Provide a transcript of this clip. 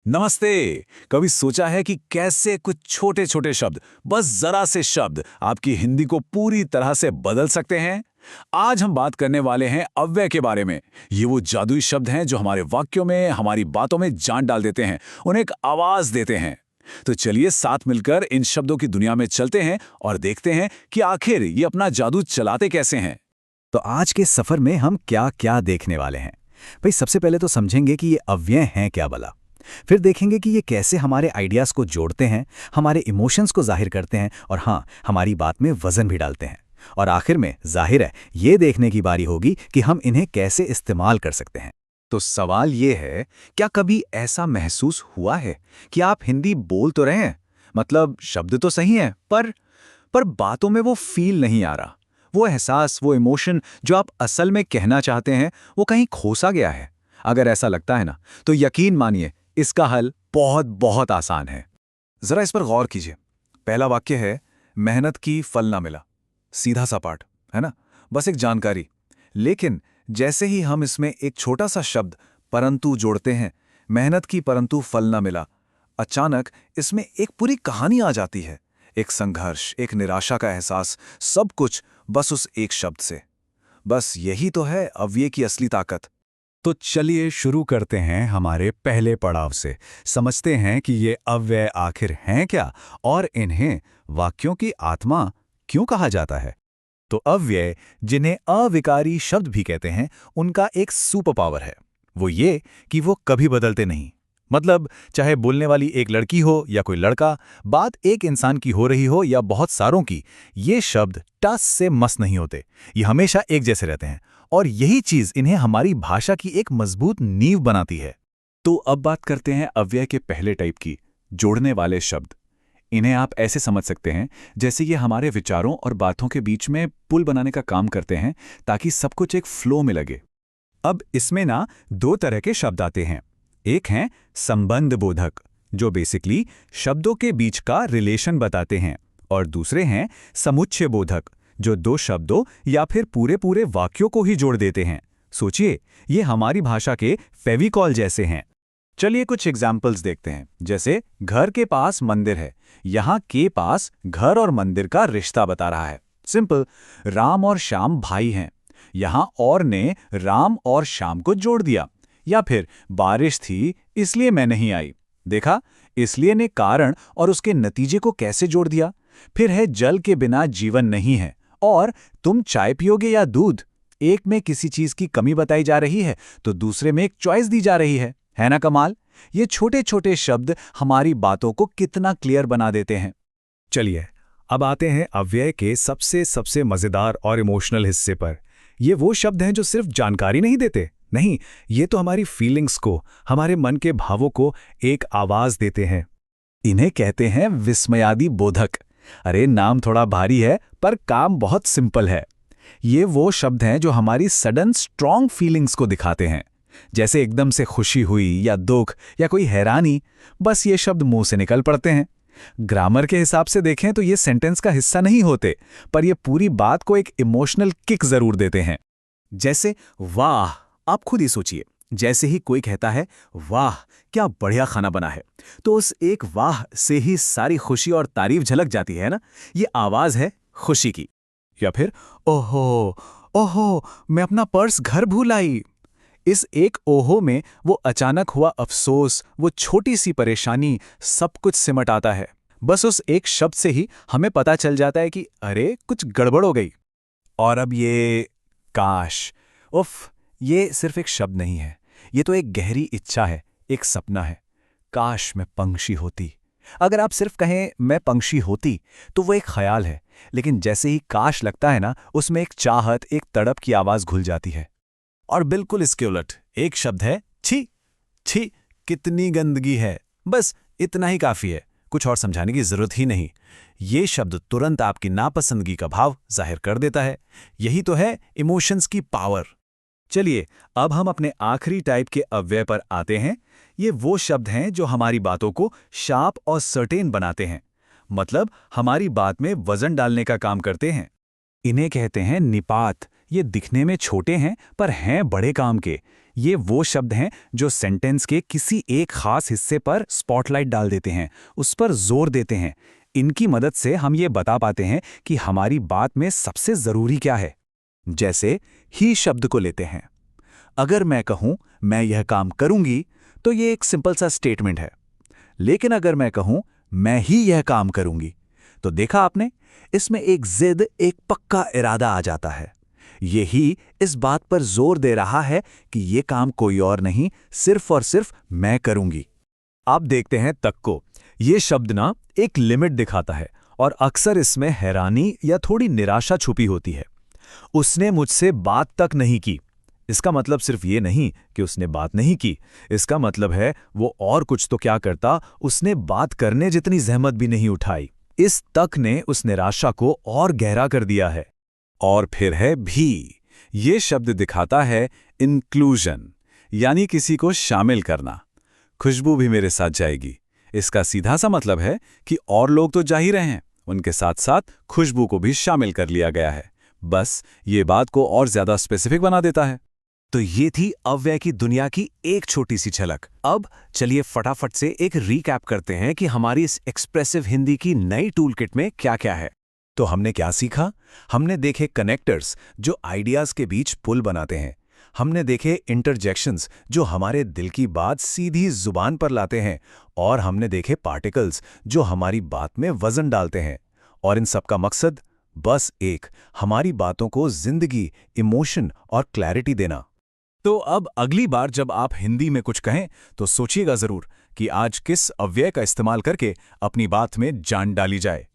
नमस्ते। कभी सोचा है कि कैसे कुछ छोटे छोटे शब्द, बस जरा से शब्द आपकी हिंदी को पूरी तरह से बदल सकते हैं? आज हम बात करने वाले हैं अव्यय के बारे में। ये वो जादुई शब्द हैं जो हमारे वाक्यों में, हमारी बातों में जान डाल देते हैं, उन्हें एक आवाज देते हैं। तो चलिए साथ मिलकर इन शब्दों की दुनिया में चलते हैं और देखते हैं कि आखिर ये अपना जादू चलाते कैसे हैं। तो आज के सफर में हम क्या क्या देखने वाले हैं। भाई सबसे पहले तो समझेंगे कि ये अव्यय हैं क्या भला। फिर देखेंगे कि ये कैसे हमारे आइडियाज़ को जोड़ते हैं, हमारे इमोशंस को जाहिर करते हैं और हाँ, हमारी बात में वजन भी डालते हैं। और आखिर में जाहिर है ये देखने की बारी होगी कि हम इन्हें कैसे इस्तेमाल कर सकते हैं। तो सवाल ये है, क्या कभी ऐसा महसूस हुआ है कि आप हिंदी बोल तो रहे हैं, मतलब शब्द तो सही हैं, पर बातों में वो फील नहीं आ रहा, वो एहसास, वो इमोशन जो आप असल में कहना चाहते हैं, वो कहीं खोसा गया है? अगर ऐसा लगता है ना, तो यकीन मानिए इसका हल बहुत बहुत आसान है। जरा इस पर गौर कीजिए। पहला वाक्य है, मेहनत की फल ना मिला। सीधा सा पाठ है ना, बस एक जानकारी। लेकिन जैसे ही हम इसमें एक छोटा सा शब्द परंतु जोड़ते हैं, मेहनत की परंतु फल ना मिला, अचानक इसमें एक पूरी कहानी आ जाती है। एक संघर्ष, एक निराशा का एहसास, सब कुछ बस उस एक शब्द से। बस यही तो है अव्यय की असली ताकत। तो चलिए शुरू करते हैं हमारे पहले पड़ाव से। समझते हैं कि ये अव्यय आखिर हैं क्या और इन्हें वाक्यों की आत्मा क्यों कहा जाता है। तो अव्यय, जिन्हें अविकारी शब्द भी कहते हैं, उनका एक सुपर पावर है। वो ये कि वो कभी बदलते नहीं। मतलब चाहे बोलने वाली एक लड़की हो या कोई लड़का, बात एक इंसान की हो रही हो या बहुत सारों की, ये शब्द टस से मस नहीं होते। ये हमेशा एक जैसे रहते हैं और यही चीज इन्हें हमारी भाषा की एक मजबूत नींव बनाती है। तो अब बात करते हैं अव्यय के पहले टाइप की, जोड़ने वाले शब्द। इन्हें आप ऐसे समझ सकते हैं जैसे ये हमारे विचारों और बातों के बीच में पुल बनाने का काम करते हैं, ताकि सब कुछ एक फ्लो में लगे। अब इसमें ना दो तरह के शब्द आते हैं। एक हैं संबंध बोधक, जो बेसिकली शब्दों के बीच का रिलेशन बताते हैं, और दूसरे हैं समुच्चय बोधक, जो दो शब्दों या फिर पूरे पूरे वाक्यों को ही जोड़ देते हैं। सोचिए, ये हमारी भाषा के फेविकॉल जैसे हैं। चलिए कुछ एग्जाम्पल्स देखते हैं। जैसे घर के पास मंदिर है, यहाँ के पास घर और मंदिर का रिश्ता बता रहा है। सिंपल। राम और श्याम भाई हैं, यहाँ और ने राम और श्याम को जोड़ दिया। या फिर बारिश थी इसलिए मैं नहीं आई। देखा, इसलिए ने कारण और उसके नतीजे को कैसे जोड़ दिया। फिर है जल के बिना जीवन नहीं है, और तुम चाय पियोगे या दूध। एक में किसी चीज की कमी बताई जा रही है तो दूसरे में एक चॉइस दी जा रही है ना कमाल। ये छोटे छोटे शब्द हमारी बातों को कितना क्लियर बना देते हैं। चलिए अब आते हैं अव्यय के सबसे सबसे मजेदार और इमोशनल हिस्से पर। ये वो शब्द हैं जो सिर्फ जानकारी नहीं देते, नहीं, ये तो हमारी फीलिंग्स को, हमारे मन के भावों को एक आवाज देते हैं। इन्हें कहते हैं विस्मयादि बोधक। अरे नाम थोड़ा भारी है पर काम बहुत सिंपल है। ये वो शब्द हैं जो हमारी सडन स्ट्रॉन्ग फीलिंग्स को दिखाते हैं, जैसे एकदम से खुशी हुई या दुख या कोई हैरानी। बस ये शब्द मुंह से निकल पड़ते हैं। ग्रामर के हिसाब से देखें तो ये सेंटेंस का हिस्सा नहीं होते, पर ये पूरी बात को एक इमोशनल किक जरूर देते हैं। जैसे वाह, आप खुद ही सोचिए, जैसे ही कोई कहता है वाह क्या बढ़िया खाना बना है, तो उस एक वाह से ही सारी खुशी और तारीफ झलक जाती है ना। ये आवाज है खुशी की। या फिर ओहो ओहो, मैं अपना पर्स घर भूल आई। इस एक ओहो में वो अचानक हुआ अफसोस, वो छोटी सी परेशानी, सब कुछ सिमट आता है। बस उस एक शब्द से ही हमें पता चल जाता है कि अरे कुछ गड़बड़ हो गई। और अब ये काश, उफ, ये सिर्फ एक शब्द नहीं है, ये तो एक गहरी इच्छा है, एक सपना है। काश मैं पंछी होती। अगर आप सिर्फ कहें मैं पंछी होती तो वो एक ख्याल है, लेकिन जैसे ही काश लगता है ना, उसमें एक चाहत, एक तड़प की आवाज घुल जाती है। और बिल्कुल इसके उलट एक शब्द है छी। छी, कितनी गंदगी है। बस इतना ही काफी है, कुछ और समझाने की जरूरत ही नहीं। ये शब्द तुरंत आपकी नापसंदगी का भाव जाहिर कर देता है। यही तो है इमोशंस की पावर। चलिए अब हम अपने आखिरी टाइप के अव्यय पर आते हैं। ये वो शब्द हैं जो हमारी बातों को शार्प और सर्टेन बनाते हैं, मतलब हमारी बात में वजन डालने का काम करते हैं। इन्हें कहते हैं निपात। ये दिखने में छोटे हैं पर हैं बड़े काम के। ये वो शब्द हैं जो सेंटेंस के किसी एक खास हिस्से पर स्पॉटलाइट डाल देते हैं, उस पर जोर देते हैं। इनकी मदद से हम ये बता पाते हैं कि हमारी बात में सबसे ज़रूरी क्या है। जैसे ही शब्द को लेते हैं। अगर मैं कहूं मैं यह काम करूंगी तो ये एक सिंपल सा स्टेटमेंट है। लेकिन अगर मैं कहूं मैं ही यह काम करूंगी तो देखा आपने, इसमें एक जिद, एक पक्का इरादा आ जाता है। यही इस बात पर जोर दे रहा है कि ये काम कोई और नहीं, सिर्फ और सिर्फ मैं करूंगी। आप देखते हैं तक को, ये शब्द ना एक लिमिट दिखाता है और अक्सर इसमें हैरानी या थोड़ी निराशा छुपी होती है। उसने मुझसे बात तक नहीं की। इसका मतलब सिर्फ ये नहीं कि उसने बात नहीं की, इसका मतलब है वो और कुछ तो क्या करता, उसने बात करने जितनी जहमत भी नहीं उठाई। इस तक ने उस निराशा को और गहरा कर दिया है। और फिर है भी। ये शब्द दिखाता है इंक्लूजन, यानी किसी को शामिल करना। खुशबू भी मेरे साथ जाएगी। इसका सीधा सा मतलब है कि और लोग तो जा ही रहे हैं, उनके साथ साथ खुशबू को भी शामिल कर लिया गया है। बस ये बात को और ज्यादा स्पेसिफिक बना देता है। तो ये थी अव्यय की दुनिया की एक छोटी सी झलक। अब चलिए फटाफट से एक रीकैप करते हैं कि हमारी इस एक्सप्रेसिव हिंदी की नई टूलकिट में क्या क्या है। तो हमने क्या सीखा? हमने देखे कनेक्टर्स जो आइडियाज के बीच पुल बनाते हैं। हमने देखे इंटरजेक्शंस जो हमारे दिल की बात सीधी जुबान पर लाते हैं। और हमने देखे पार्टिकल्स जो हमारी बात में वजन डालते हैं। और इन सब का मकसद बस एक, हमारी बातों को जिंदगी, इमोशन और क्लैरिटी देना। तो अब अगली बार जब आप हिंदी में कुछ कहें तो सोचिएगा जरूर कि आज किस अव्यय का इस्तेमाल करके अपनी बात में जान डाली जाए।